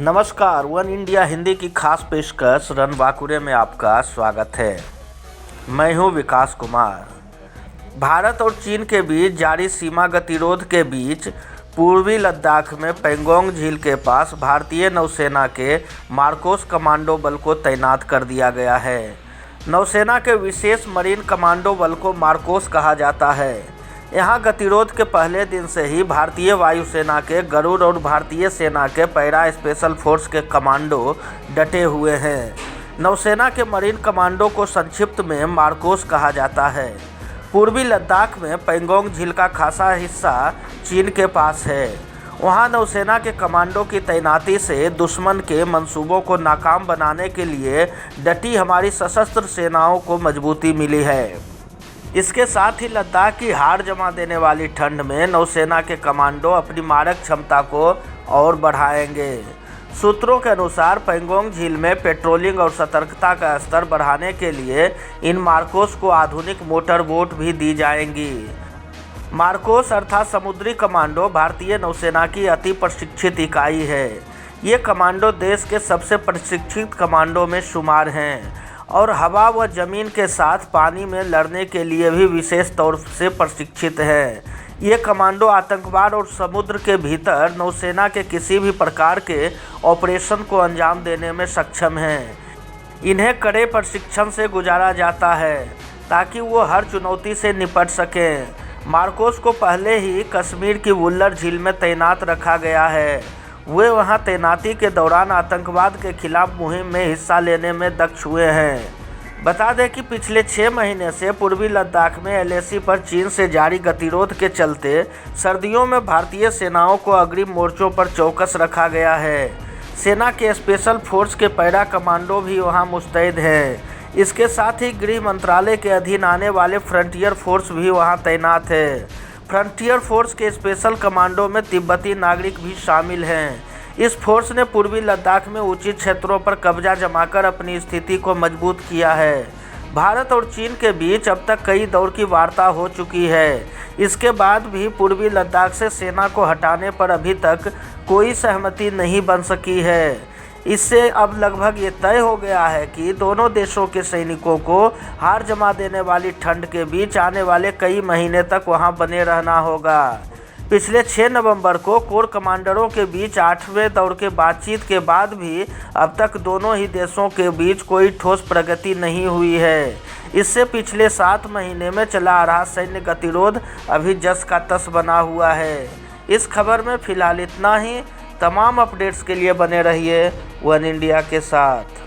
नमस्कार। One India Hindi की खास पेशकश रणबांकुरे में आपका स्वागत है। मैं हूं विकास कुमार। भारत और चीन के बीच जारी सीमा गतिरोध के बीच पूर्वी लद्दाख में पैंगोंग झील के पास भारतीय नौसेना के मार्कोस कमांडो बल को तैनात कर दिया गया है। नौसेना के विशेष मरीन कमांडो बल को मार्कोस कहा जाता है। यहाँ गतिरोध के पहले दिन से ही भारतीय वायुसेना के गरुड़ और भारतीय सेना के पैरा स्पेशल फोर्स के कमांडो डटे हुए हैं। नौसेना के मरीन कमांडो को संक्षिप्त में मार्कोस कहा जाता है। पूर्वी लद्दाख में पैंगोंग झील का खासा हिस्सा चीन के पास है। वहाँ नौसेना के कमांडो की तैनाती से दुश्मन के मंसूबों को नाकाम बनाने के लिए डटी हमारी सशस्त्र सेनाओं को मजबूती मिली है। इसके साथ ही लद्दाख की हार जमा देने वाली ठंड में नौसेना के कमांडो अपनी मारक क्षमता को और बढ़ाएंगे। सूत्रों के अनुसार पैंगोंग झील में पेट्रोलिंग और सतर्कता का स्तर बढ़ाने के लिए इन मार्कोस को आधुनिक मोटर बोट भी दी जाएंगी। मार्कोस अर्थात समुद्री कमांडो भारतीय नौसेना की अति प्रशिक्षित इकाई है। ये कमांडो देश के सबसे प्रशिक्षित कमांडो में शुमार हैं और हवा व ज़मीन के साथ पानी में लड़ने के लिए भी विशेष तौर से प्रशिक्षित हैं। ये कमांडो आतंकवाद और समुद्र के भीतर नौसेना के किसी भी प्रकार के ऑपरेशन को अंजाम देने में सक्षम हैं। इन्हें कड़े प्रशिक्षण से गुजारा जाता है ताकि वो हर चुनौती से निपट सकें। मार्कोस को पहले ही कश्मीर की वुल्लर झील में तैनात रखा गया है। वे वहां तैनाती के दौरान आतंकवाद के खिलाफ मुहिम में हिस्सा लेने में दक्ष हुए हैं। बता दें कि पिछले 6 महीने से पूर्वी लद्दाख में एलएसी पर चीन से जारी गतिरोध के चलते सर्दियों में भारतीय सेनाओं को अग्रिम मोर्चों पर चौकस रखा गया है। सेना के स्पेशल फोर्स के पैरा कमांडो भी वहां मुस्तैद हैं। इसके साथ ही गृह मंत्रालय के अधीन आने वाले फ्रंटियर फोर्स भी वहां तैनात है। फ्रंटियर फोर्स के स्पेशल कमांडो में तिब्बती नागरिक भी शामिल हैं। इस फोर्स ने पूर्वी लद्दाख में उचित क्षेत्रों पर कब्जा जमाकर अपनी स्थिति को मजबूत किया है। भारत और चीन के बीच अब तक कई दौर की वार्ता हो चुकी है। इसके बाद भी पूर्वी लद्दाख से सेना को हटाने पर अभी तक कोई सहमति नहीं बन सकी है। इससे अब लगभग ये तय हो गया है कि दोनों देशों के सैनिकों को हार जमा देने वाली ठंड के बीच आने वाले कई महीने तक वहां बने रहना होगा। पिछले 6 नवंबर को कोर कमांडरों के बीच 8वें दौर के बातचीत के बाद भी अब तक दोनों ही देशों के बीच कोई ठोस प्रगति नहीं हुई है। इससे पिछले 7 महीने में चला आ रहा सैन्य गतिरोध अभी जस का तस बना हुआ है। इस खबर में फिलहाल इतना ही। तमाम अपडेट्स के लिए बने रहिए वन इंडिया के साथ।